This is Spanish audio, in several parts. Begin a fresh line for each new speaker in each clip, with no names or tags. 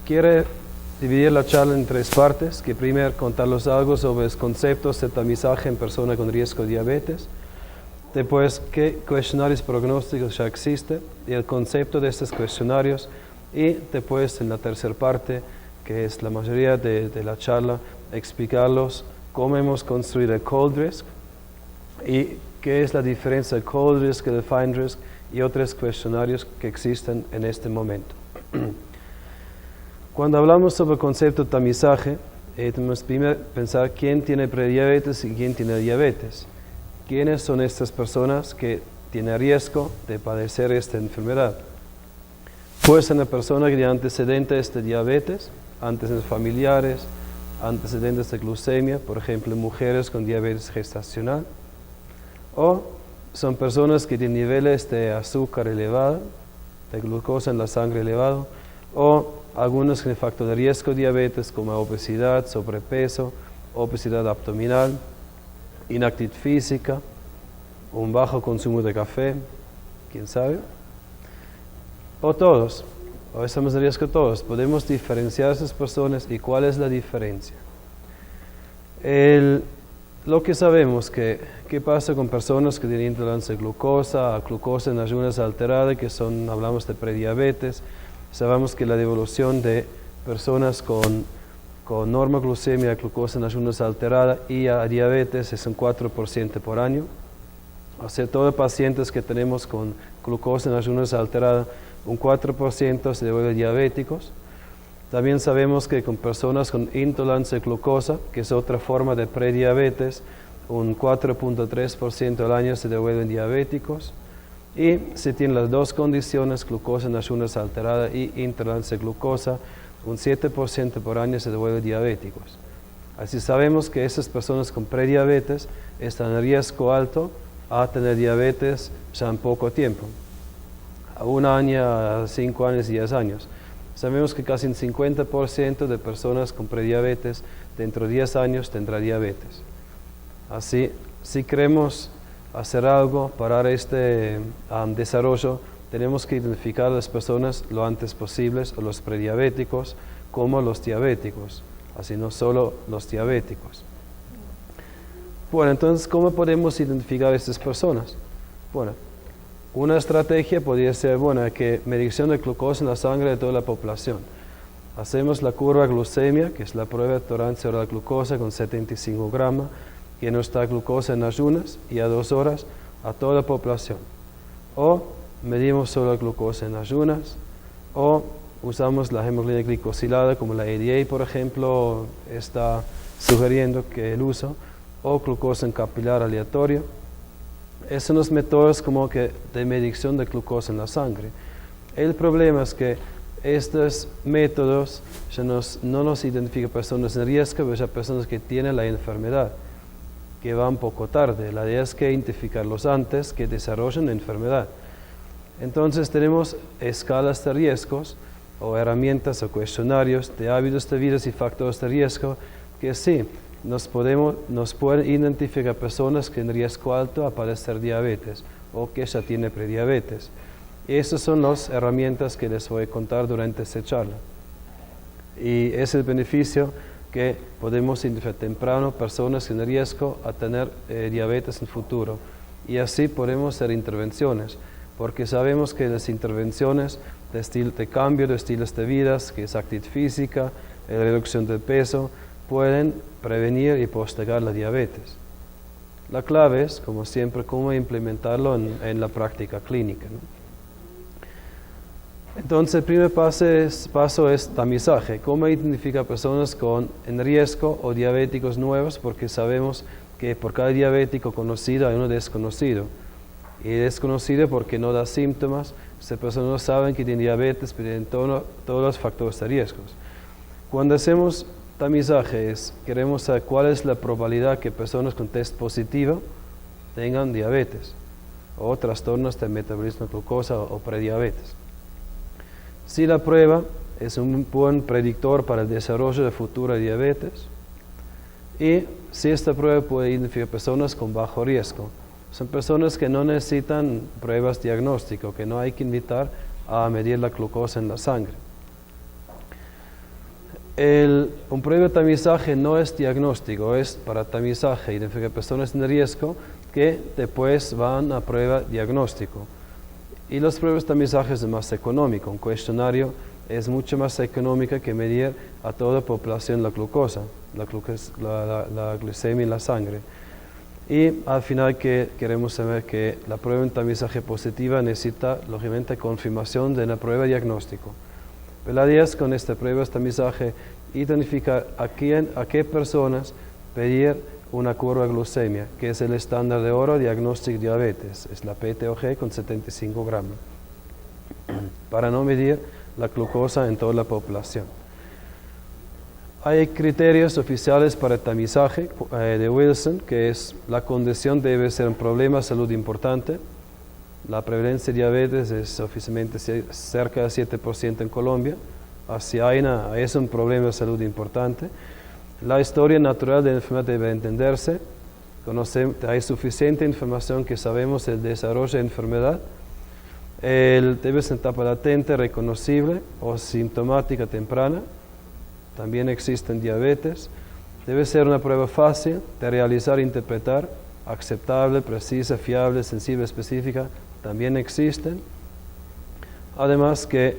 quiere dividir la charla en tres partes, que primero contarles algo sobre los conceptos de tamizaje en personas con riesgo de diabetes, después qué cuestionarios prognósticos ya existen y el concepto de estos cuestionarios, y después en la tercera parte, que es la mayoría de la charla, explicarlos cómo hemos construido el cold risk y qué es la diferencia del cold risk y del fine risk y otros cuestionarios que existen en este momento. Cuando hablamos sobre el concepto de tamizaje, tenemos primero pensar quién tiene prediabetes y quién tiene diabetes. ¿Quiénes son estas personas que tienen riesgo de padecer esta enfermedad? Puede ser una persona que tiene antecedentes de diabetes, antecedentes familiares, antecedentes de glucemia, por ejemplo, mujeres con diabetes gestacional, o son personas que tienen niveles de azúcar elevado, de glucosa en la sangre elevado, o algunos con factor de riesgo de diabetes como obesidad, sobrepeso, obesidad abdominal, inactividad física, un bajo consumo de café, quién sabe, o todos, o estamos en riesgo todos. Podemos diferenciar a esas personas. ¿Y cuál es la diferencia? Lo que sabemos qué pasa con personas que tienen intolerancia a glucosa en ayunas alterada, que son, hablamos de prediabetes. Sabemos que la devolución de personas con normoglucemia, glucosa en ayunas alterada y a diabetes es un 4% por año. O sea, todos los pacientes que tenemos con glucosa en ayunas alterada, un 4% se devuelve diabéticos. También sabemos que con personas con intolerancia a glucosa, que es otra forma de prediabetes, un 4.3% al año se devuelven diabéticos. Y si tienen las dos condiciones, glucosa en ayunas alterada y intolerancia a glucosa, un 7% por año se devuelven diabéticos. Así sabemos que esas personas con prediabetes están en riesgo alto a tener diabetes ya en poco tiempo, a 1 año, a 5 años y 10 años. Sabemos que casi un 50% de personas con prediabetes dentro de 10 años tendrá diabetes. Así, si queremos hacer algo para este desarrollo, tenemos que identificar a las personas lo antes posible, o los prediabéticos como los diabéticos, así no solo los diabéticos. Bueno, entonces, ¿cómo podemos identificar a estas personas? Bueno, una estrategia podría ser, que medición de glucosa en la sangre de toda la población. Hacemos la curva glucemia, que es la prueba de tolerancia a la glucosa con 75 gramos, que no está glucosa en ayunas y a 2 horas a toda la población. O medimos solo la glucosa en ayunas, o usamos la hemoglobina glicosilada como la ADA, por ejemplo, está sugiriendo que el uso, o glucosa en capilar aleatorio. Esos son los métodos como que de medición de glucosa en la sangre. El problema es que estos métodos ya no nos identifican personas en riesgo, pero ya personas que tienen la enfermedad, que van poco tarde. La idea es que identificarlos antes que desarrollen la enfermedad. Entonces tenemos escalas de riesgos o herramientas o cuestionarios de hábitos de vida y factores de riesgo que sí nos pueden identificar personas que en riesgo alto a padecer diabetes o que ya tienen prediabetes. Y esas son las herramientas que les voy a contar durante esta charla. Y es el beneficio que podemos identificar temprano personas en riesgo a tener diabetes en el futuro. Y así podemos hacer intervenciones, porque sabemos que las intervenciones de cambio de estilos de vida, que es actividad física, reducción de peso, pueden prevenir y postergar la diabetes. La clave es, como siempre, cómo implementarlo en la práctica clínica, ¿no? Entonces, el primer paso es tamizaje. ¿Cómo identificar personas en riesgo o diabéticos nuevos? Porque sabemos que por cada diabético conocido hay uno desconocido. Y desconocido porque no da síntomas. Estas personas no saben que tienen diabetes, pero tienen todos los factores de riesgos. Cuando hacemos tamizaje, queremos saber cuál es la probabilidad que personas con test positivo tengan diabetes o trastornos de metabolismo de glucosa o prediabetes. Si la prueba es un buen predictor para el desarrollo de futura diabetes, y si esta prueba puede identificar personas con bajo riesgo, son personas que no necesitan pruebas diagnósticas, que no hay que invitar a medir la glucosa en la sangre. Un previo tamizaje no es diagnóstico, es para tamizaje, identificar personas en riesgo que después van a prueba diagnóstico. Y los pruebas de tamizaje es más económico, un cuestionario es mucho más económico que medir a toda la población la glucosa, la glucemia en la sangre. Y al final que queremos saber que la prueba de tamizaje positiva necesita lógicamente confirmación de la prueba diagnóstico. La idea es con esta prueba de tamizaje identificar a qué personas pedir una curva de glucemia, que es el estándar de oro diagnóstico diabetes, es la PTOG con 75 gramos, para no medir la glucosa en toda la población. Hay criterios oficiales para el tamizaje de Wilson, que es la condición debe ser un problema de salud importante. La prevalencia de diabetes es oficialmente cerca del 7% en Colombia. Si es un problema de salud importante. La historia natural de la enfermedad debe entenderse. Hay suficiente información que sabemos el desarrollo de la enfermedad. Debe ser etapa latente, reconocible o sintomática temprana. También existen diabetes. Debe ser una prueba fácil de realizar e interpretar, aceptable, precisa, fiable, sensible, específica. También existen. Además que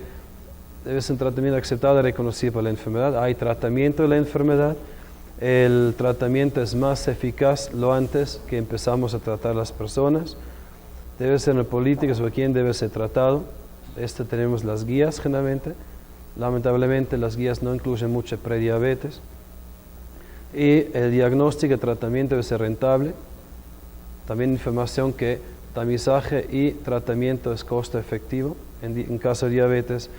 debe ser un tratamiento aceptable y reconocido por la enfermedad. Hay tratamiento de la enfermedad. El tratamiento es más eficaz lo antes que empezamos a tratar a las personas. Debe ser una política sobre quién debe ser tratado. Tenemos las guías generalmente. Lamentablemente las guías no incluyen mucho prediabetes. Y el diagnóstico y tratamiento debe ser rentable. También información que tamizaje y tratamiento es costo efectivo en caso de diabetes.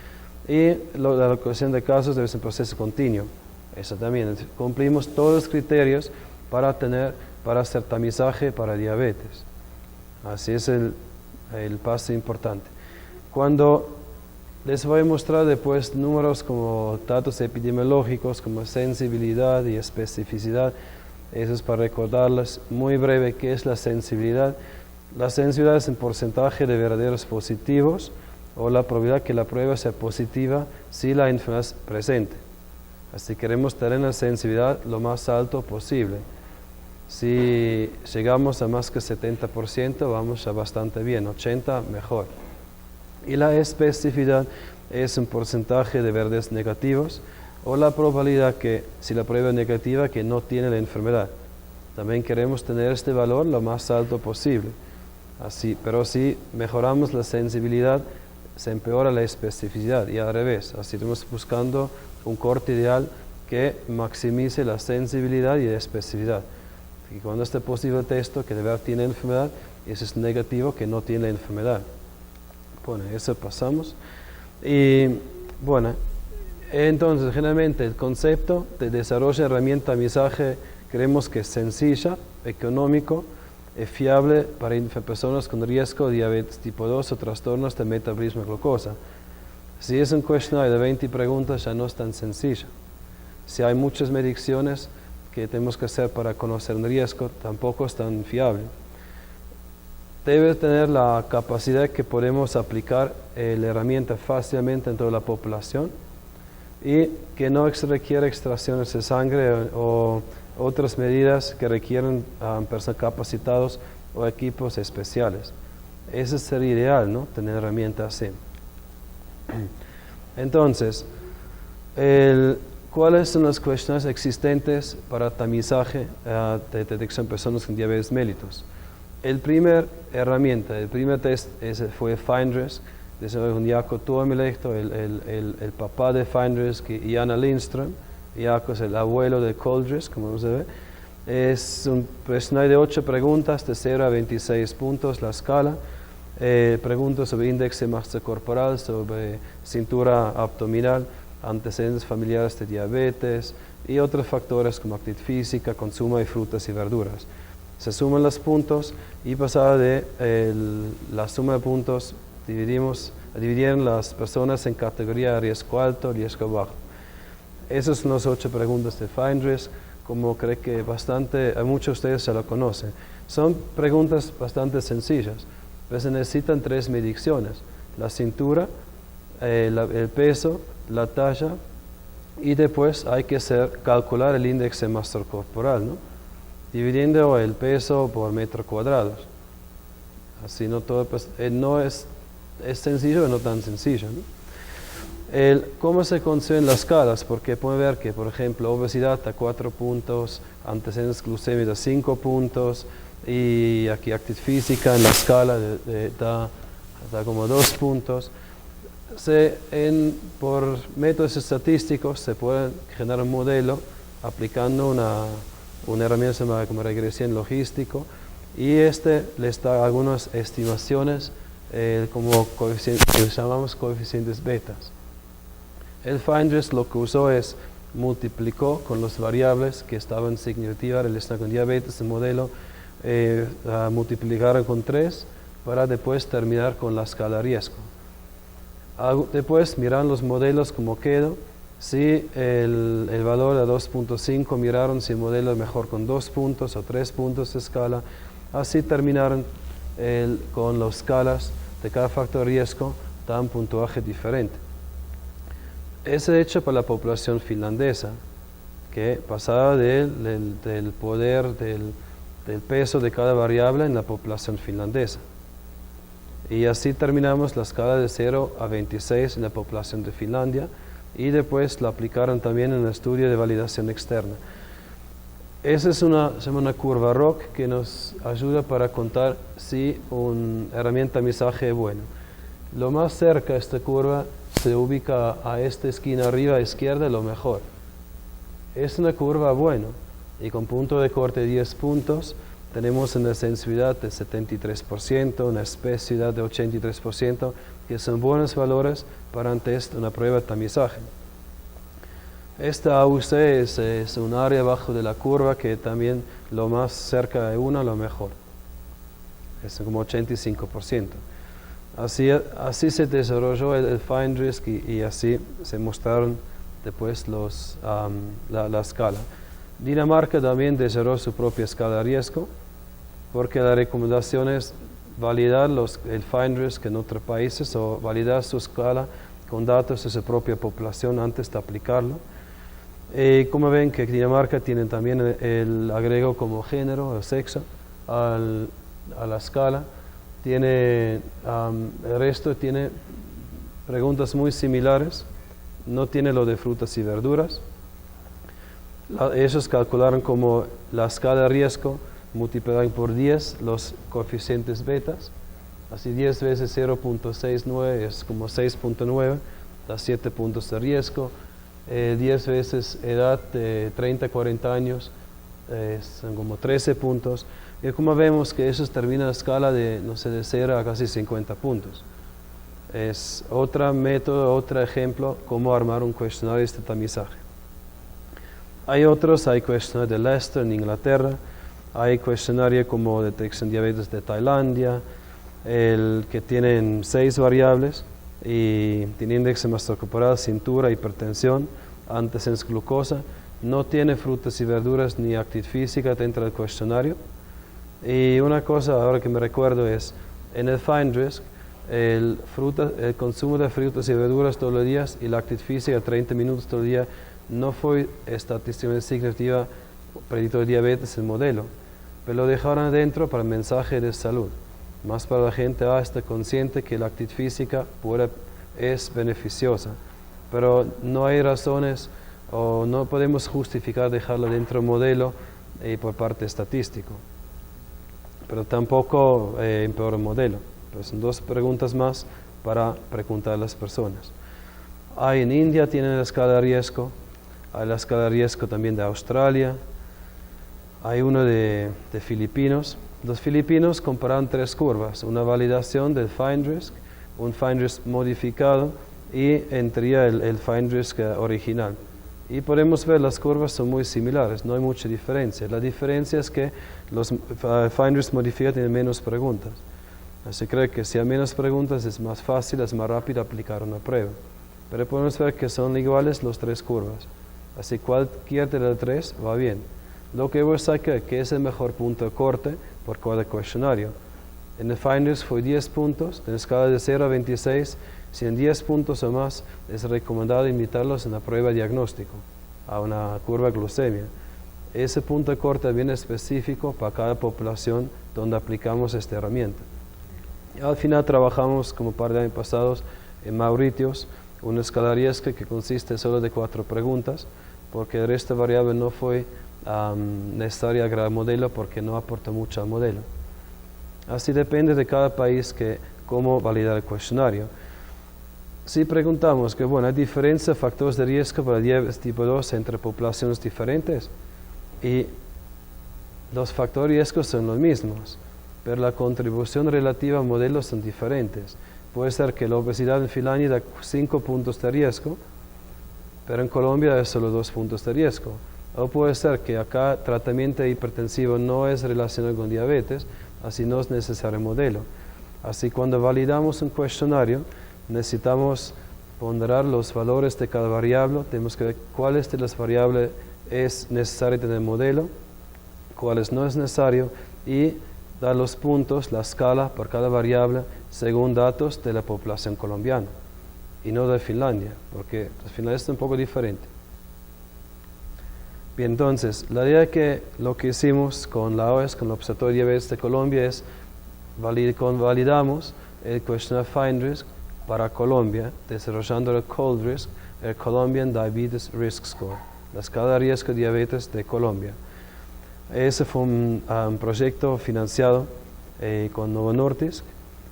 Y la alocación de casos debe ser un proceso continuo. Eso también. Cumplimos todos los criterios para hacer tamizaje para diabetes. Así es el paso importante. Cuando les voy a mostrar después números como datos epidemiológicos, como sensibilidad y especificidad. Eso es para recordarles muy breve qué es la sensibilidad. La sensibilidad es un porcentaje de verdaderos positivos o la probabilidad que la prueba sea positiva si la enfermedad es presente. Así queremos tener la sensibilidad lo más alto posible. Si llegamos a más que 70%, vamos a bastante bien, 80% mejor. Y la especificidad es un porcentaje de verdes negativos o la probabilidad que, si la prueba es negativa, que no tiene la enfermedad. También queremos tener este valor lo más alto posible. Pero si mejoramos la sensibilidad, se empeora la especificidad y al revés. Así estamos buscando un corte ideal que maximice la sensibilidad y la especificidad. Y cuando esté posible el texto que de verdad tiene enfermedad, eso es negativo que no tiene enfermedad. Bueno, eso pasamos. Y bueno, entonces generalmente el concepto de desarrollo de herramienta de tamizaje creemos que es sencilla, económico, es fiable para personas con riesgo de diabetes tipo 2 o trastornos de metabolismo de glucosa. Si es un cuestionario de 20 preguntas ya no es tan sencillo. Si hay muchas mediciones que tenemos que hacer para conocer un riesgo, tampoco es tan fiable. Debe tener la capacidad que podemos aplicar la herramienta fácilmente en toda la población y que no requiere extracciones de sangre o otras medidas que requieren personas capacitados o equipos especiales. Eso sería ideal, ¿no? Tener herramientas así. Entonces, ¿cuáles son las cuestiones existentes para tamizaje de detección de personas con diabetes mellitus? El primer test fue FindRisk, desarrollado con Jaakko Tuomilehto, el papá de FindRisk, y Jana Lindström. Jaakko es el abuelo de ColdRisk, como se ve. Es un cuestionario de 8 preguntas, de 0 a 26 puntos la escala. Preguntas sobre índice de masa corporal, sobre cintura abdominal, antecedentes familiares de diabetes y otros factores como actividad física, consumo de frutas y verduras. Se suman los puntos y pasada de la suma de puntos dividieron las personas en categoría de riesgo alto, riesgo bajo. Esas son las 8 preguntas de FindRisk, como creo que muchos de ustedes se lo conocen. Son preguntas bastante sencillas, pero se necesitan 3 mediciones: la cintura, el peso, la talla Y después hay que calcular el índice de masa corporal, ¿no? Dividiendo el peso por metro cuadrado. Así no todo no es sencillo y no tan sencillo, ¿no? ¿Cómo se consiguen las escalas? Porque pueden ver que, por ejemplo, obesidad a 4 puntos, antecedentes glucémicos a 5 puntos, y aquí actividad física en la escala da como 2 puntos. Por métodos estadísticos se puede generar un modelo aplicando una herramienta llamada como regresión logístico, y les da algunas estimaciones como que llamamos coeficientes betas. El Findress lo que usó es multiplicó con las variables que estaban significativas relacionadas con diabetes, el modelo multiplicaron con 3 para después terminar con la escala de riesgo. Después miraron los modelos como quedó. Si el valor de 2.5 miraron si el modelo es mejor con 2 puntos o 3 puntos de escala. Así terminaron con las escalas de cada factor de riesgo, dan un puntuaje diferente. Es hecho para la población finlandesa, que pasaba del poder del peso de cada variable en la población finlandesa. Y así terminamos la escala de 0 a 26 en la población de Finlandia, y después la aplicaron también en el estudio de validación externa. Esa es se llama una curva ROC que nos ayuda para contar si una herramienta de tamizaje es buena. Lo más cerca de esta curva se ubica a esta esquina arriba a izquierda, lo mejor. Es una curva buena, y con punto de corte de 10 puntos tenemos una sensibilidad de 73%, una especificidad de 83%, que son buenos valores para un test, una prueba de tamizaje. Esta AUC es un área abajo de la curva que también lo más cerca de una, lo mejor. Es como 85%. Así se desarrolló el Findress y así se mostraron después la escala. Dinamarca también desarrolló su propia escala de riesgo, porque la recomendación es validar el Findress que en otros países, o validar su escala con datos de su propia población antes de aplicarlo. Como ven que Dinamarca tiene también el agrego como género o sexo a la escala. El resto tiene preguntas muy similares, no tiene lo de frutas y verduras. Ellos calcularon como la escala de riesgo, multiplicaron por 10 los coeficientes betas, así 10 veces 0.69 es como 6.9, da 7 puntos de riesgo. 10 veces edad de 30 a 40 años son como 13 puntos. Y como vemos que eso termina la escala de 0 a casi 50 puntos. Es otro método, otro ejemplo cómo armar un cuestionario de este tamizaje. Hay cuestionarios de Leicester en Inglaterra, hay cuestionarios como detección de diabetes de Tailandia, que tienen 6 variables y tiene índice de masa corporal, cintura, hipertensión, antecedentes glucosa, no tiene frutas y verduras ni actividad física dentro del cuestionario. Y una cosa ahora que me recuerdo es, en el Findress, el consumo de frutas y verduras todos los días y la actividad física 30 minutos todo el día no fue estadísticamente significativa predictor de diabetes en el modelo, pero lo dejaron adentro para el mensaje de salud, más para la gente está consciente que la actividad física es beneficiosa, pero no hay razones o no podemos justificar dejarlo dentro del modelo por parte estadístico, pero tampoco empeora el modelo. Pero son 2 preguntas más para preguntar a las personas. En India tienen la escala de riesgo, hay la escala de riesgo también de Australia, hay uno de Filipinos. Los filipinos compararon 3 curvas, una validación del Findress, un Findress modificado y entre el Findress original. Y podemos ver las curvas son muy similares, no hay mucha diferencia. La diferencia es que los Findress modificados tienen menos preguntas. Se cree que si hay menos preguntas es más fácil, es más rápido aplicar una prueba. Pero podemos ver que son iguales las 3 curvas. Así cualquier de las 3 va bien. Lo que voy a sacar que es el mejor punto de corte por cada cuestionario. En el FINDRISK fue 10 puntos, en la escala de 0 a 26, si en 10 puntos o más es recomendado invitarlos en la prueba diagnóstico, a una curva glucemia. Ese punto de corte es bien específico para cada población donde aplicamos esta herramienta. Y al final trabajamos, como par de años pasados, en Mauritius, una escala de riesgo que consiste solo de 4 preguntas, porque el resto de variable no fue necesario agregar al modelo porque no aporta mucho al modelo. Así depende de cada país cómo validar el cuestionario. Si preguntamos que, bueno, ¿hay diferencia de factores de riesgo para diabetes tipo 2 entre poblaciones diferentes? Y los factores de riesgo son los mismos, pero la contribución relativa al modelo son diferentes. Puede ser que la obesidad en Finlandia da 5 puntos de riesgo, pero en Colombia es solo 2 puntos de riesgo. O puede ser que acá tratamiento hipertensivo no es relacionado con diabetes, así no es necesario modelo. Así cuando validamos un cuestionario, necesitamos ponderar los valores de cada variable, tenemos que ver cuáles de las variables es necesario tener modelo, cuáles no es necesario, y dar los puntos, la escala por cada variable según datos de la población colombiana y no de Finlandia, porque Finlandia es un poco diferente. Bien, entonces, la idea que lo que hicimos con la OES, con el Observatorio de Diabetes de Colombia, es validamos el cuestionario FINDRISK para Colombia, desarrollando el COLDRISK, el Colombian Diabetes Risk Score, la escala de riesgo de diabetes de Colombia. Ese fue un proyecto financiado con Novo Nordisk,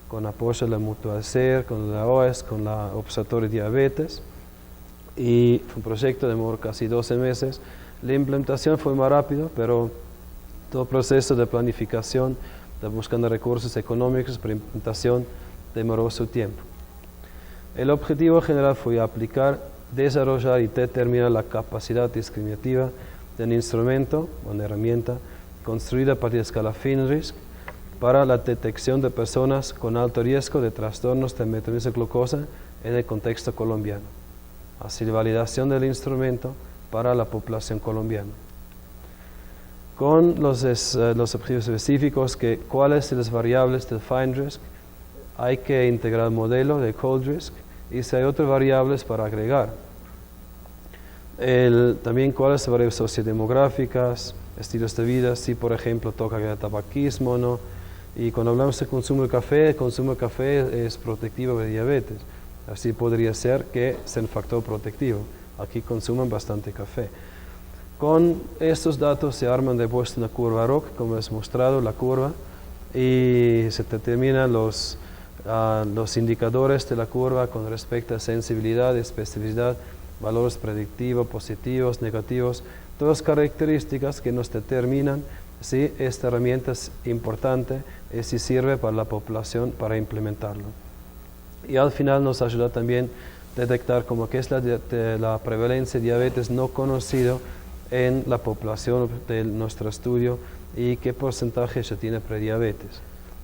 con apoyo de la Mutual Ser, con la OES, con la Observatorio de Diabetes, y fue un proyecto de demoró casi 12 meses. La implementación fue más rápido, pero todo el proceso de planificación, de buscando recursos económicos para implementación, demoró su tiempo. El objetivo general fue aplicar, desarrollar y determinar la capacidad discriminativa de un instrumento, una herramienta, construida a partir de escala FINDRISK para la detección de personas con alto riesgo de trastornos de metabolismo de glucosa en el contexto colombiano. Así, la validación del instrumento para la población colombiana. Con los objetivos específicos, cuáles de las variables del FINDRISK hay que integrar el modelo de COLDRISK y si hay otras variables para agregar. También cuáles son las variables sociodemográficas, estilos de vida, si por ejemplo toca el tabaquismo o no. Y cuando hablamos de consumo de café, el consumo de café es protectivo de diabetes. Así podría ser que sea un factor protectivo. Aquí consumen bastante café. Con estos datos se arman después una curva ROC, como es mostrado la curva, y se determinan los indicadores de la curva con respecto a sensibilidad, especificidad, valores predictivos, positivos, negativos, todas características que nos determinan si esta herramienta es importante y si sirve para la población para implementarlo. Y al final nos ayuda también a detectar como que es la prevalencia de diabetes no conocido en la población de nuestro estudio y qué porcentaje ya tiene prediabetes.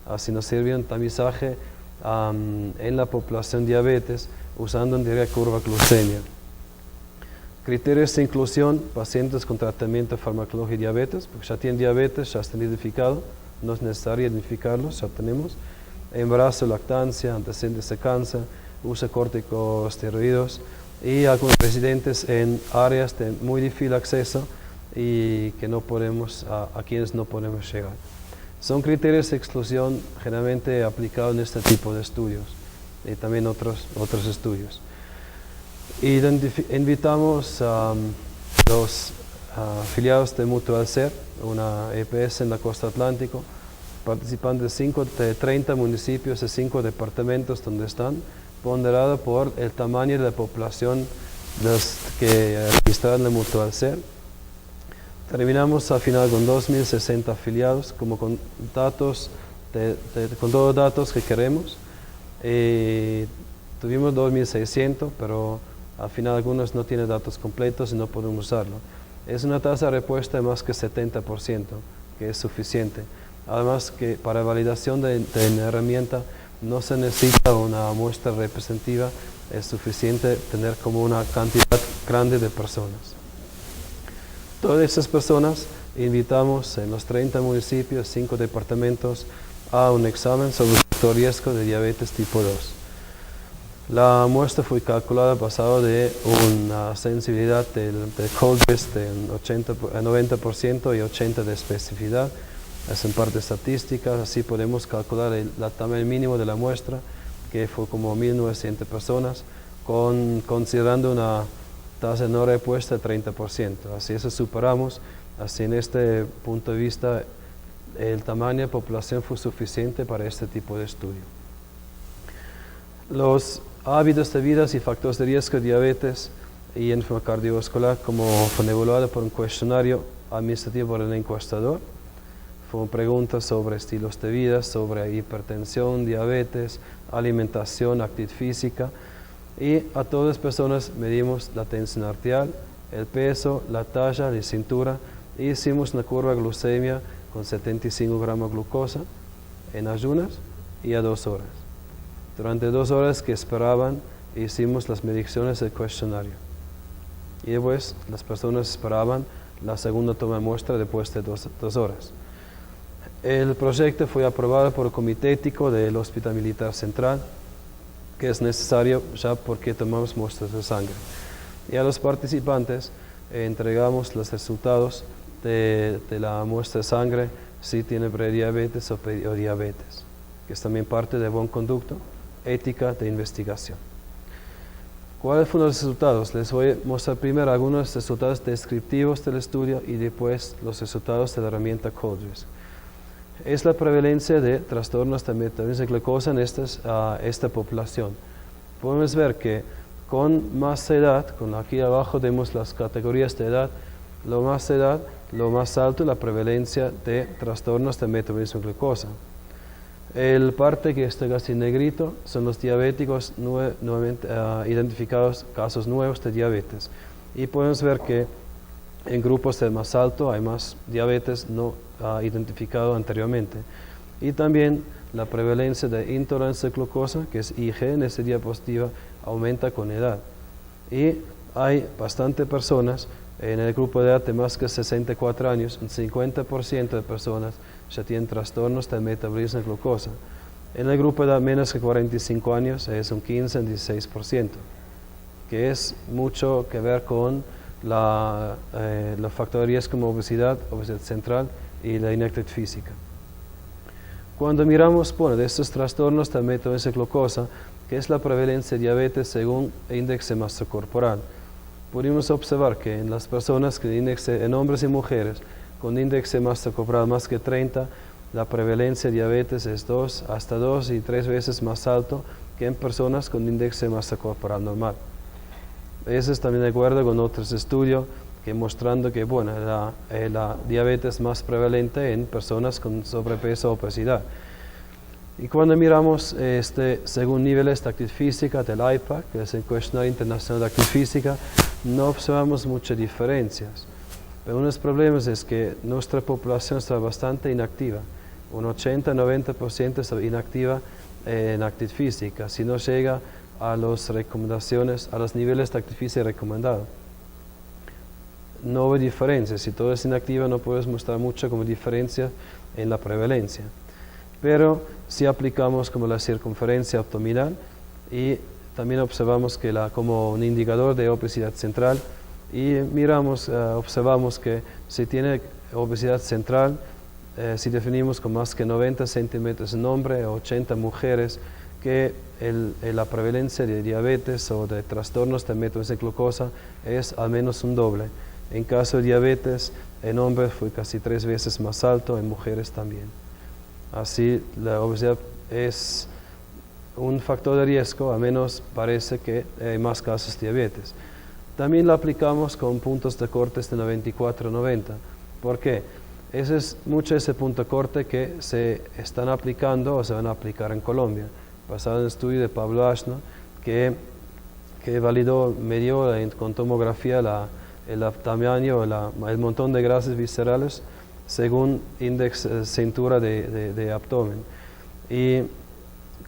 Así nos sirve un tamizaje en la población diabetes usando en directa curva glucemia. Criterios de inclusión, pacientes con tratamiento farmacológico y diabetes, porque ya tienen diabetes, ya están identificados, no es necesario identificarlos, ya tenemos. Embarazo, lactancia, antecedentes de cáncer, uso de corticosteroides y algunos residentes en áreas de muy difícil acceso y que no podemos, a quienes no podemos llegar. Son criterios de exclusión generalmente aplicados en este tipo de estudios y también otros estudios. Y invitamos a los afiliados de Mutual Ser, una EPS en la costa atlántico, participantes de 30 municipios de 5 departamentos donde están, ponderado por el tamaño de la población que registraron en Mutual Ser. Terminamos al final con 2.060 afiliados, como con datos, con todos los datos que queremos. Tuvimos 2.600, pero al final algunos no tienen datos completos y no podemos usarlo. Es una tasa de respuesta de más que 70%, que es suficiente. Además que para validación de una herramienta no se necesita una muestra representativa, es suficiente tener como una cantidad grande de personas. Todas esas personas invitamos en los 30 municipios, 5 departamentos, a un examen sobre el riesgo de diabetes tipo 2. La muestra fue calculada basado de una sensibilidad del cold risk de 90% y 80% de especificidad. Es en parte estadística, así podemos calcular el tamaño mínimo de la muestra, que fue como 1.900 personas, considerando una tasa no repuesta de 30%. Así eso superamos, así en este punto de vista el tamaño de población fue suficiente para este tipo de estudio. Los hábitos de vida y factores de riesgo de diabetes y enfermedad cardiovascular como fue evaluado por un cuestionario administrativo por el encuestador. Fueron preguntas sobre estilos de vida, sobre hipertensión, diabetes, alimentación, actividad física. Y a todas las personas medimos la tensión arterial, el peso, la talla, la cintura, y hicimos una curva de glucemia con 75 gramos de glucosa en ayunas y a 2 horas. Durante 2 horas que esperaban, hicimos las mediciones del cuestionario. Y después las personas esperaban la segunda toma de muestra después de 2 horas. El proyecto fue aprobado por el Comité Ético del Hospital Militar Central, que es necesario ya porque tomamos muestras de sangre. Y a los participantes entregamos los resultados de la muestra de sangre si tiene prediabetes o diabetes, que es también parte de buen conducto, ética de investigación. ¿Cuáles fueron los resultados? Les voy a mostrar primero algunos resultados descriptivos del estudio y después los resultados de la herramienta COLDRIS. Es la prevalencia de trastornos de metabolismo de glucosa en esta población. Podemos ver que con más edad, aquí abajo vemos las categorías de edad, lo más edad, lo más alto la prevalencia de trastornos de metabolismo de glucosa. El parte que está casi negrito son los diabéticos nuevamente identificados, casos nuevos de diabetes. Y podemos ver que en grupos de más alto hay más diabetes no identificado anteriormente. Y también la prevalencia de intolerancia de glucosa, que es IG en esta diapositiva, aumenta con edad. Y hay bastante personas en el grupo de edad de más que 64 años, un 50% de personas ya tienen trastornos del metabolismo de glucosa. En el grupo de edad menos que 45 años es un 15-16%, que es mucho que ver con los factores de riesgo como obesidad central y la inactividad física. Cuando miramos de estos trastornos del metabolismo de glucosa, que es la prevalencia de diabetes según el índice de masa corporal, pudimos observar que en las personas en hombres y mujeres con índice de masa corporal más que 30, la prevalencia de diabetes es hasta 2 y 3 veces más alto que en personas con índice de masa corporal normal. Eso es también de acuerdo con otros estudios que mostrando que la diabetes es más prevalente en personas con sobrepeso o obesidad. Y cuando miramos según niveles de actividad física del IPAC, que es el Cuestionario Internacional de Actividad Física, no observamos muchas diferencias. Pero uno de los problemas es que nuestra población está bastante inactiva. Un 80-90% está inactiva en actividad física, si no llega a las recomendaciones, a los niveles de actividad física recomendados. No hay diferencia. Si todo es inactiva, no puedes mostrar mucho como diferencia en la prevalencia. Pero si aplicamos como la circunferencia abdominal y también observamos que como un indicador de obesidad central y observamos que si tiene obesidad central, si definimos con más que 90 centímetros en hombre o 80 mujeres, que la prevalencia de diabetes o de trastornos de metabolismo de glucosa es al menos un doble. En caso de diabetes, en hombres fue casi 3 veces más alto, en mujeres también. Así, la obesidad es un factor de riesgo, a menos parece que hay más casos de diabetes. También la aplicamos con puntos de cortes de 94-90. ¿Por qué? Ese es mucho ese punto de corte que se están aplicando o se van a aplicar en Colombia. Basado en el estudio de Pablo Ashna, que midió con tomografía el tamaño, el montón de grasas viscerales según índice de cintura de abdomen. Y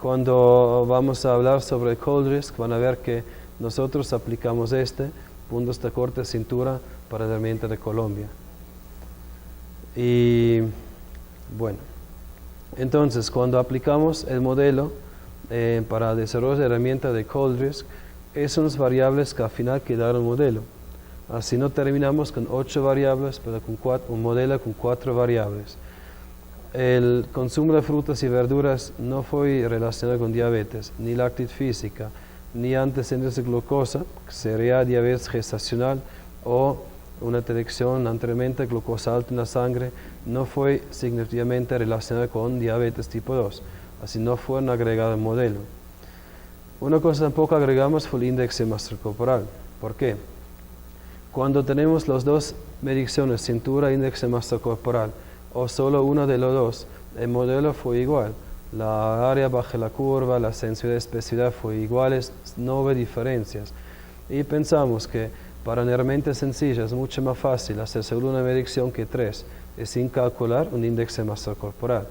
cuando vamos a hablar sobre el cold risk, van a ver que nosotros aplicamos puntos de corte de cintura para el herramienta de Colombia. Y bueno, Entonces, cuando aplicamos el modelo para el desarrollo de herramienta de Cold Risk, esas son las variables que al final quedaron modelo. Así no terminamos con 8 variables, pero con un modelo con 4 variables. El consumo de frutas y verduras no fue relacionado con diabetes, ni la actividad física, ni antecedentes de glucosa, que sería diabetes gestacional o una detección anteriormente de glucosa alta en la sangre, no fue significativamente relacionada con diabetes tipo 2, así no fueron agregados al modelo. Una cosa tampoco agregamos fue el índice de masa corporal. ¿Por qué? Cuando tenemos las dos mediciones, cintura e índice de masa corporal, o solo uno de los dos, el modelo fue igual. La área bajo la curva, la sensibilidad y especificidad fue iguales, no hubo diferencias. Y pensamos que para una herramienta sencilla es mucho más fácil hacer solo una medición que 3, y sin calcular un índice de masa corporal.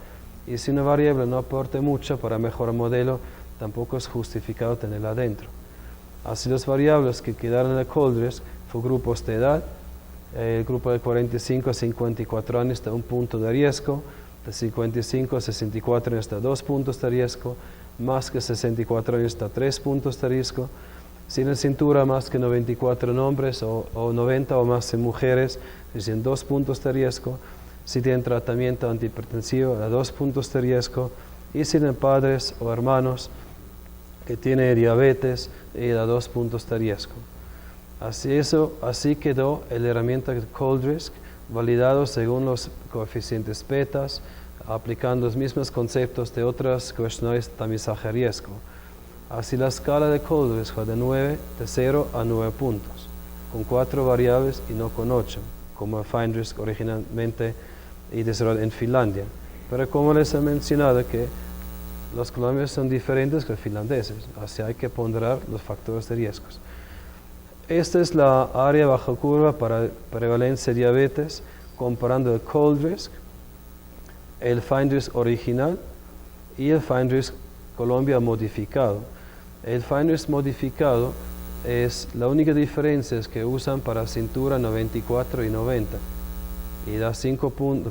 Y si una variable no aporta mucho para mejorar el modelo, tampoco es justificado tenerla adentro. Así las variables que quedaron en el Cold Risk fue grupos de edad. El grupo de 45 a 54 años está 1 punto de riesgo, de 55 a 64 años está 2 puntos de riesgo, más que 64 años está 3 puntos de riesgo. Si en cintura más que 94 en hombres o 90 o más en mujeres, tienen 2 puntos de riesgo. Si tienen tratamiento antihipertensivo, a 2 puntos de riesgo. Y si tienen padres o hermanos que tienen diabetes, a 2 puntos de riesgo. Así quedó la herramienta Cold Risk, validado según los coeficientes betas, aplicando los mismos conceptos de otros cuestionarios de tamizaje de riesgo. Así la escala de Cold Risk fue de 0 a 9 puntos, con 4 variables y no con 8, como el Fine Risk originalmente y desarrollado en Finlandia. Pero como les he mencionado que los colombianos son diferentes que los finlandeses, así hay que ponderar los factores de riesgos. Esta es la área bajo curva para prevalencia de diabetes, comparando el Cold Risk, el Fine Risk original y el Fine Risk Colombia modificado. El Fine Risk modificado es la única diferencia es que usan para cintura 94 y 90 y da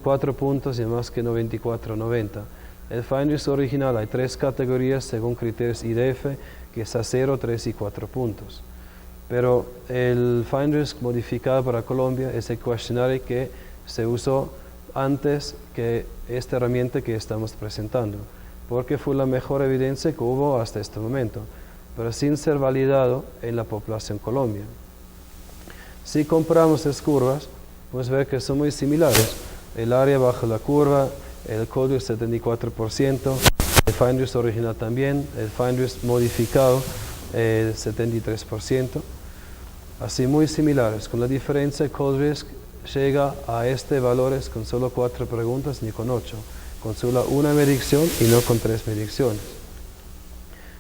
4 puntos y más que 94 90. El Fine Risk original hay 3 categorías según criterios IDF, que es a 0, 3 y 4 puntos. Pero el Fine Risk modificado para Colombia es el cuestionario que se usó antes que esta herramienta que estamos presentando, porque fue la mejor evidencia que hubo hasta este momento, pero sin ser validado en la población Colombia. Si comparamos las curvas, podemos ver que son muy similares. El área bajo la curva, el Cold Risk 74%, el Fine Risk original también, el Fine Risk modificado 73%. Así muy similares, con la diferencia Cold Risk llega a valores con solo 4 preguntas ni con 8, con solo una medición y no con 3 mediciones.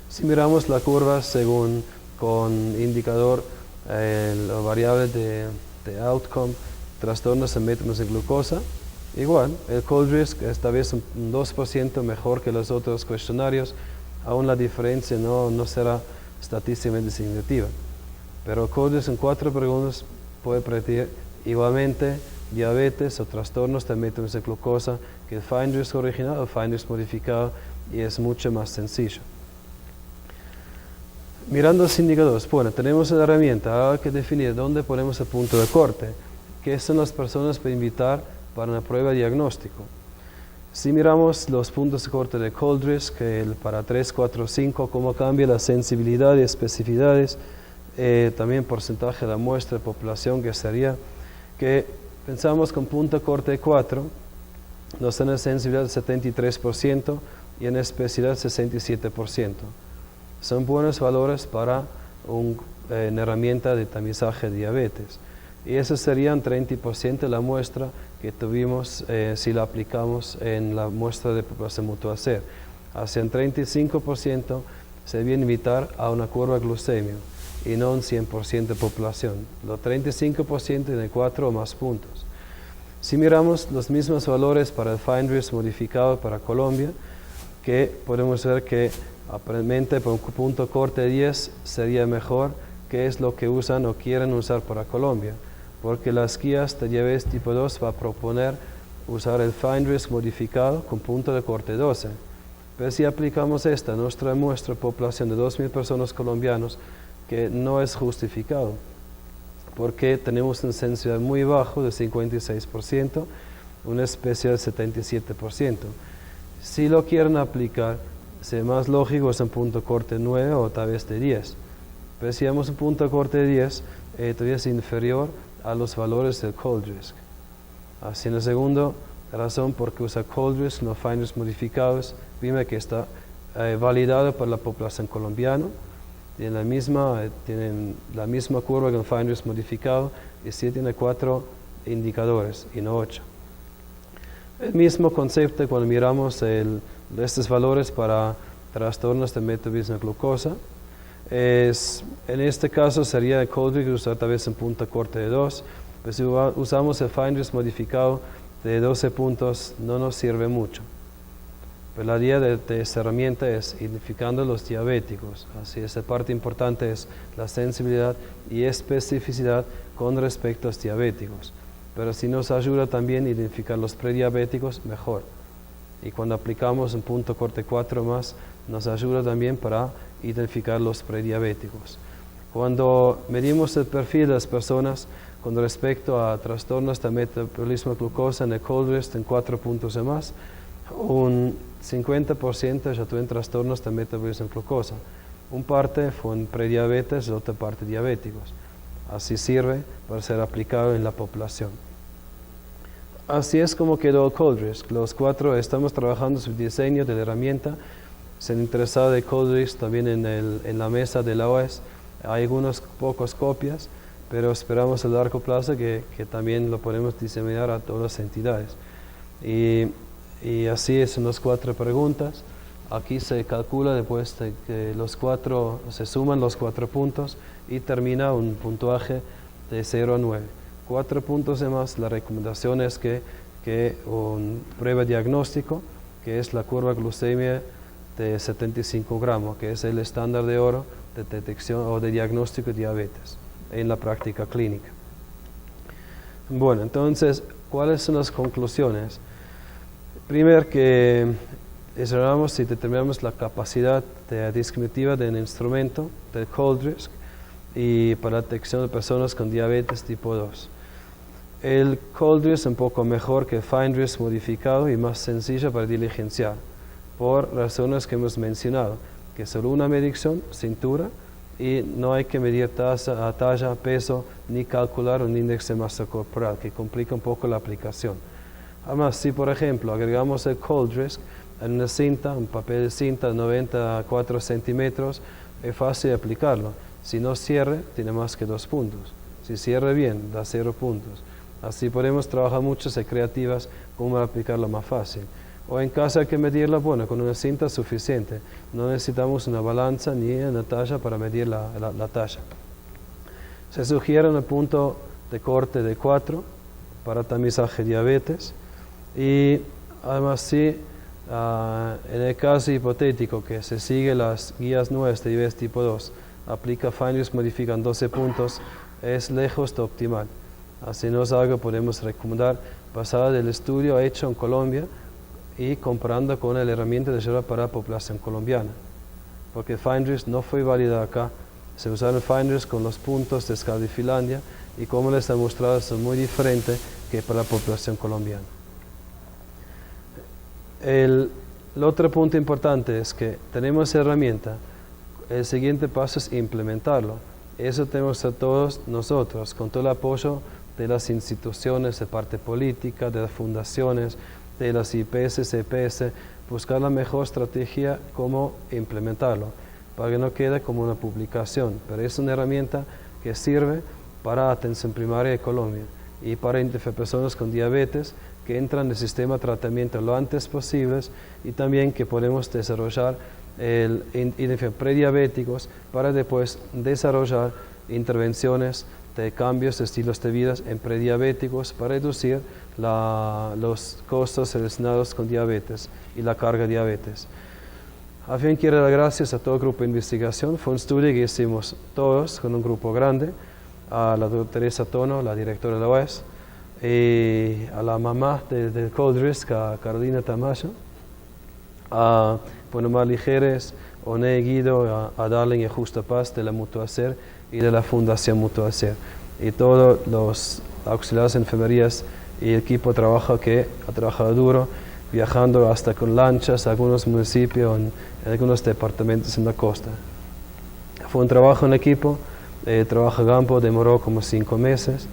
Si miramos la curva según con indicador la variable de outcome, trastornos en métodos de glucosa, igual, el Cold Risk esta vez un 2% mejor que los otros cuestionarios, aún la diferencia no será estadísticamente significativa. Pero el Cold Risk en 4 preguntas puede predecir igualmente diabetes o trastornos de métodos de glucosa que el Fine Risk original o el Fine Risk modificado, y es mucho más sencillo. Mirando los indicadores, bueno, tenemos una herramienta, hay que definir dónde ponemos el punto de corte, qué son las personas para invitar para una prueba de diagnóstico. Si miramos los puntos de corte de Cold Risk, para 3, 4, 5, cómo cambia la sensibilidad y especificidades, también porcentaje de la muestra de población, que sería que pensamos con punto de corte 4, nos da una sensibilidad de 73% y en especificidad 67%. Son buenos valores para una herramienta de tamizaje de diabetes. Y esos serían 30% de la muestra que tuvimos si la aplicamos en la muestra de población mutua ser. Hacia un 35% se debe invitar a una curva de glucemia y no un 100% de población. Los 35% tiene 4 o más puntos. Si miramos los mismos valores para el Fine Risk modificado para Colombia, que podemos ver que aparentemente por un punto corte 10 sería mejor, que es lo que usan o quieren usar para Colombia, porque las guías de diabetes tipo 2 va a proponer usar el Fine Risk modificado con punto de corte 12. Pero si aplicamos esta a nuestra muestra población de 2.000 personas colombianos, que no es justificado, porque tenemos una sensibilidad muy baja de 56%, una especial 77%. Si lo quieren aplicar, sería más lógico es un punto corte 9 o tal vez de 10. Pero si damos un punto corte de 10, todavía es inferior a los valores del cold risk. Así en la segunda razón por qué usa cold risk, no fine risk modificados, primero que está validado por la población colombiana, tienen la misma curva que el fine risk modificado y sí tiene 4 indicadores y no 8. El mismo concepto cuando miramos estos valores para trastornos de metabolismo de glucosa. En este caso sería el cold risk usar tal vez un punto corte de 2, pero si usamos el fine risk modificado de 12 puntos no nos sirve mucho. Pero la idea de esta herramienta es identificando los diabéticos. Así esa parte importante es la sensibilidad y especificidad con respecto a los diabéticos. Pero si nos ayuda también a identificar los prediabéticos, mejor. Y cuando aplicamos un punto corte 4 más, nos ayuda también para identificar los prediabéticos. Cuando medimos el perfil de las personas con respecto a trastornos de metabolismo de glucosa en el cold risk en 4 puntos o más, un 50% ya tuvieron trastornos de metabolismo de glucosa. Un parte fue en prediabetes y otra parte diabéticos. Así sirve para ser aplicado en la población. Así es como quedó el cold risk. Los 4 estamos trabajando en su diseño de la herramienta. Se han interesado de cold risk también en la mesa de la OES. Hay algunas pocas copias, pero esperamos a largo plazo que también lo podemos diseminar a todas las entidades. Y así son las 4 preguntas. Aquí se calcula después de que se suman los 4 puntos y termina un puntuaje de 0 a 9. 4 puntos de más, la recomendación es que un prueba diagnóstico, que es la curva glucemia de 75 gramos, que es el estándar de oro de detección o de diagnóstico de diabetes en la práctica clínica. Bueno, entonces, ¿cuáles son las conclusiones? Primero que evaluamos y determinamos la capacidad discriminativa del instrumento del cold risk y para la detección de personas con diabetes tipo 2. El cold risk es un poco mejor que el fine risk modificado y más sencillo para diligenciar, por razones que hemos mencionado, que solo una medición, cintura, y no hay que medir talla, peso, ni calcular un índice de masa corporal, que complica un poco la aplicación. Además, si por ejemplo agregamos el cold risk en una cinta, un papel de cinta de 94 centímetros, es fácil aplicarlo. Si no cierre, tiene más que 2 puntos. Si cierre bien, da 0 puntos. Así podemos trabajar muchas creativas como aplicarlo más fácil. O en caso hay que medirla, bueno, con una cinta es suficiente. No necesitamos una balanza ni una talla para medir la talla. Se sugiere un punto de corte de 4 para tamizaje diabetes. Y además sí, en el caso hipotético que se sigue las guías nuevas de diabetes tipo 2, aplica fine risk modifican 12 puntos, es lejos de optimal. Así no es algo que podemos recomendar basado del estudio hecho en Colombia y comparando con la herramienta de ayuda para la población colombiana. Porque fine risk no fue válida acá, se usaron fine risk con los puntos de escala de Finlandia y como les he mostrado son muy diferentes que para la población colombiana. El otro punto importante es que tenemos herramienta, el siguiente paso es implementarlo. Eso tenemos a todos nosotros, con todo el apoyo de las instituciones, de parte política, de las fundaciones, de las IPS, CPS, buscar la mejor estrategia cómo implementarlo, para que no quede como una publicación, pero es una herramienta que sirve para atención primaria de Colombia y para identificar personas con diabetes que entran en el sistema de tratamiento lo antes posible y también que podemos desarrollar identificar prediabéticos para después desarrollar intervenciones de cambios de estilos de vida en prediabéticos para reducir los costos relacionados con diabetes y la carga de diabetes. A fin quiero dar gracias a todo el grupo de investigación. Fue un estudio que hicimos todos con un grupo grande, a la doctora Teresa Tono, la directora de la OES, y a la mamá de Cold Risk, a Carolina Tamayo, a Ponomar Ligeres, Oné Guido, a Darling y Justa Paz de la Mutuacer y de la Fundación Mutuacer. Y todos los auxiliares de enfermerías y el equipo de trabajo que ha trabajado duro, viajando hasta con lanchas a algunos municipios, en algunos departamentos en la costa. Fue un trabajo en equipo, el trabajo a campo demoró como 5 meses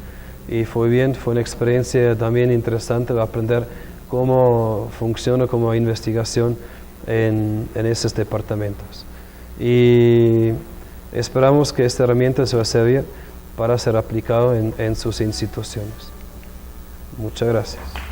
y fue bien, fue una experiencia también interesante de aprender cómo funciona como investigación en esos departamentos. Y esperamos que esta herramienta se va a servir para ser aplicado en sus instituciones. Muchas gracias.